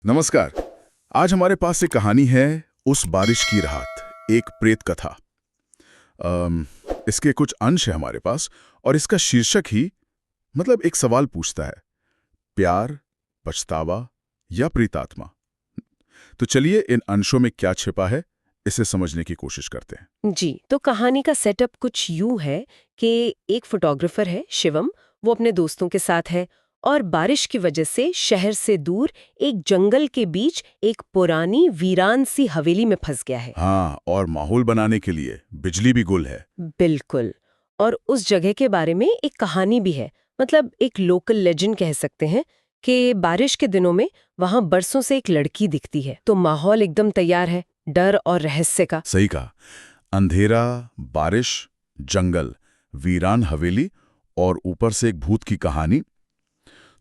नमस्कार। आज हमारे पास एक कहानी है, उस बारिश की रात, एक प्रेत कथा। इसके कुछ अंश है हमारे पास और इसका शीर्षक ही मतलब एक सवाल पूछता है, प्यार, पछतावा या प्रेतात्मा। तो चलिए इन अंशों में क्या छिपा है इसे समझने की कोशिश करते हैं। जी, तो कहानी का सेटअप कुछ यूं है कि एक फोटोग्राफर है शिवम, वो अपने दोस्तों के साथ है और बारिश की वजह से शहर से दूर एक जंगल के बीच एक पुरानी वीरान सी हवेली में फंस गया है। हाँ, और माहौल बनाने के लिए बिजली भी गुल है। बिल्कुल। और उस जगह के बारे में एक कहानी भी है, मतलब एक लोकल लेजेंड कह सकते हैं कि बारिश के दिनों में वहां बरसों से एक लड़की दिखती है, तो माहौल एकदम तैयार है डर और रहस्य का। सही कहा। अंधेरा, बारिश, जंगल, वीरान हवेली और ऊपर से एक भूत की कहानी।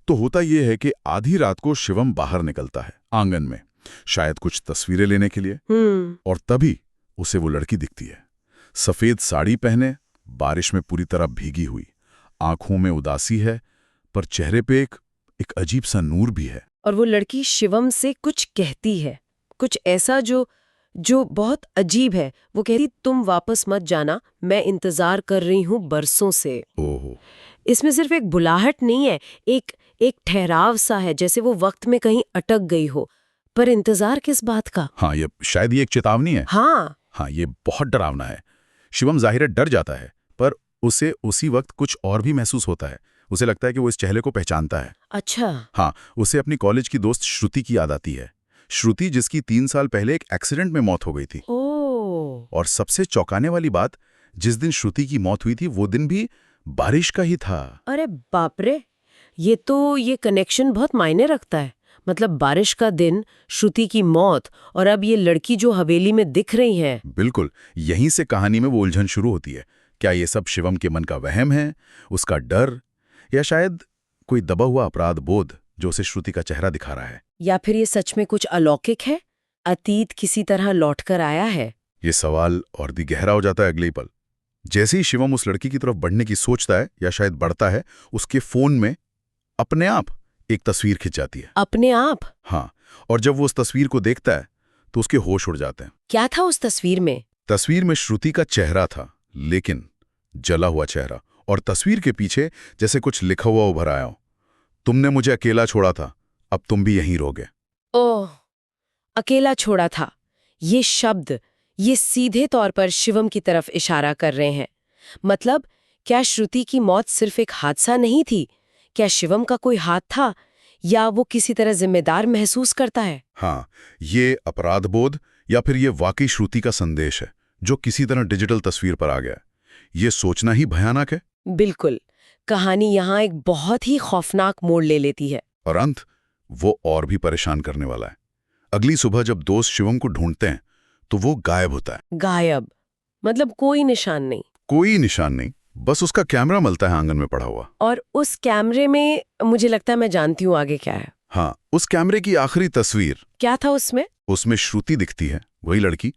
तो होता यह है कि आधी रात को शिवम बाहर निकलता है आंगन में, शायद कुछ तस्वीरें लेने के लिए। और तभी उसे वो लड़की दिखती है, सफेद साड़ी पहने, बारिश में पूरी तरह भीगी हुई, आंखों में उदासी है, पर चेहरे पे एक अजीब सा नूर भी है। और वो लड़की शिवम से कुछ कहती है, कुछ ऐसा जो जो बहुत अजीब है। वो कहती, तुम वापस मत जाना, मैं इंतजार कर रही हूँ बरसों से। ओहो। इसमें सिर्फ एक बुलाहट नहीं है, एक एक ठहराव सा है, जैसे वो वक्त में कहीं अटक गई हो। पर इंतजार किस बात का? हाँ, शायद ये एक चेतावनी है। हाँ। हाँ, ये बहुत डरावना है। शिवम ज़ाहिर है डर जाता है, पर उसे उसी वक्त कुछ और भी महसूस होता है। उसे लगता है कि वो इस चेहरे को पहचानता है। अच्छा। हाँ, उसे अपनी कॉलेज की दोस्त श्रुति की याद आती है। श्रुति, जिसकी 3 साल पहले एक एक्सीडेंट में मौत हो गई थी। ओह। और सबसे चौंकाने वाली बात, जिस दिन श्रुति की मौत हुई थी वो दिन भी बारिश का ही था। अरे बाप रे, ये कनेक्शन बहुत मायने रखता है। मतलब बारिश का दिन, श्रुति की मौत, और अब ये लड़की जो हवेली में दिख रही है। बिल्कुल, यहीं से कहानी में वो उलझन शुरू होती है। क्या ये सब शिवम के मन का वहम है, उसका डर, या शायद कोई दबा हुआ अपराध बोध जो उसे श्रुति का चेहरा दिखा रहा है? या फिर ये सच में कुछ अलौकिक है, अतीत किसी तरह लौटकर आया है? ये सवाल और भी गहरा हो जाता है अगले ही पल। जैसे ही शिवम उस लड़की की तरफ बढ़ने की सोचता है, या शायद बढ़ता है, उसके फोन में अपने आप एक तस्वीर खिंच जाती है। अपने आप? हाँ, और जब वो उस तस्वीर को देखता है तो उसके होश उड़ जाते हैं। क्या था उस तस्वीर में? तस्वीर में श्रुति का चेहरा था, लेकिन जला हुआ चेहरा, और तस्वीर के पीछे जैसे कुछ लिखा हुआ उभर आया हो, तुमने मुझे अकेला छोड़ा था, अब तुम भी यहीं रहोगे। ओह, अकेला छोड़ा था। ये शब्द, ये सीधे तौर पर शिवम की तरफ इशारा कर रहे हैं। मतलब क्या श्रुति की मौत सिर्फ एक हादसा नहीं थी? क्या शिवम का कोई हाथ था, या वो किसी तरह जिम्मेदार महसूस करता है? हाँ, ये अपराध बोध या फिर ये वाकई श्रुति का संदेश है जो किसी तरह डिजिटल तस्वीर पर आ गया है। ये सोचना ही भयानक है। बिल्कुल। कहानी यहाँ एक बहुत ही खौफनाक मोड़ ले लेती है। और अंत वो और भी परेशान करने वाला है। अगली सुबह जब दोस्त शिवम को ढूंढते हैं तो वो गायब होता है। गायब? मतलब कोई निशान नहीं? कोई निशान नहीं, बस उसका कैमरा मिलता है आंगन में पड़ा हुआ। और उस कैमरे में, मुझे लगता है मैं जानती हूँ आगे क्या है। हाँ, उस कैमरे की आखिरी तस्वीर। क्या था उसमें? उसमें श्रुति दिखती है, वही लड़की,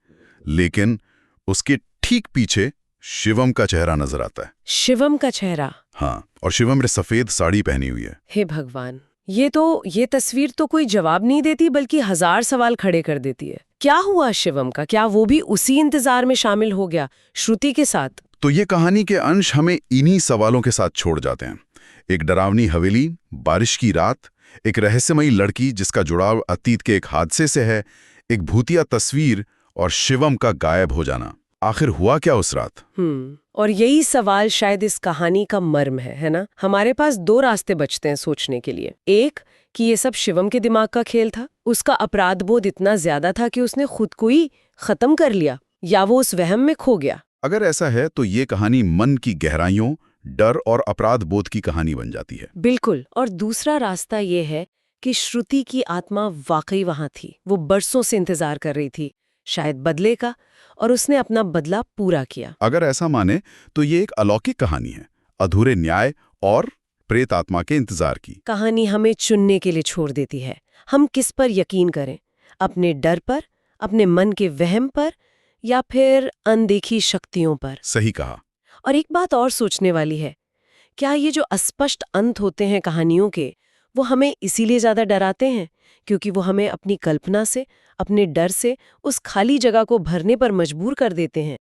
लेकिन उसके ठीक पीछे शिवम का चेहरा नजर आता है। शिवम का चेहरा? हाँ, और शिवम ने सफेद साड़ी पहनी हुई है। हे भगवान, ये तस्वीर तो कोई जवाब नहीं देती, बल्कि हजार सवाल खड़े कर देती है। क्या हुआ शिवम का? क्या वो भी उसी इंतजार में शामिल हो गया श्रुति के साथ? तो ये कहानी के अंश हमें इन्हीं सवालों के साथ छोड़ जाते हैं। एक डरावनी हवेली, बारिश की रात, एक रहस्यमयी लड़की जिसका जुड़ाव अतीत के एक हादसे से है, एक भूतिया तस्वीर, और शिवम का गायब हो जाना। आखिर हुआ क्या उस रात? और यही सवाल शायद इस कहानी का मर्म है ना? हमारे पास दो रास्ते बचते हैं सोचने के लिए। एक, कि ये सब शिवम के दिमाग का खेल था, उसका अपराध बोध इतना ज्यादा था कि उसने खुद को ही खत्म कर लिया, या वो उस वहम में खो गया। अगर ऐसा है तो ये कहानी मन की गहराइयों, डर और अपराध बोध की कहानी बन जाती है। बिल्कुल। और दूसरा रास्ता ये है कि श्रुति की आत्मा वाकई वहां थी, वो बरसों से इंतजार कर रही थी, शायद बदले का, और उसने अपना बदला पूरा किया। अगर ऐसा माने तो ये एक अलौकिक कहानी है, अधूरे न्याय और प्रेत आत्मा के इंतजार की। कहानी हमें चुनने के लिए छोड़ देती है, हम किस पर यकीन करें, अपने डर पर, अपने मन के वहम पर, या फिर अनदेखी शक्तियों पर। सही कहा। और एक बात और सोचने वाली है, क्या ये जो अस्पष्ट अंत होते हैं कहानियों के, वो हमें इसीलिए ज़्यादा डराते हैं क्योंकि वो हमें अपनी कल्पना से, अपने डर से उस खाली जगह को भरने पर मजबूर कर देते हैं।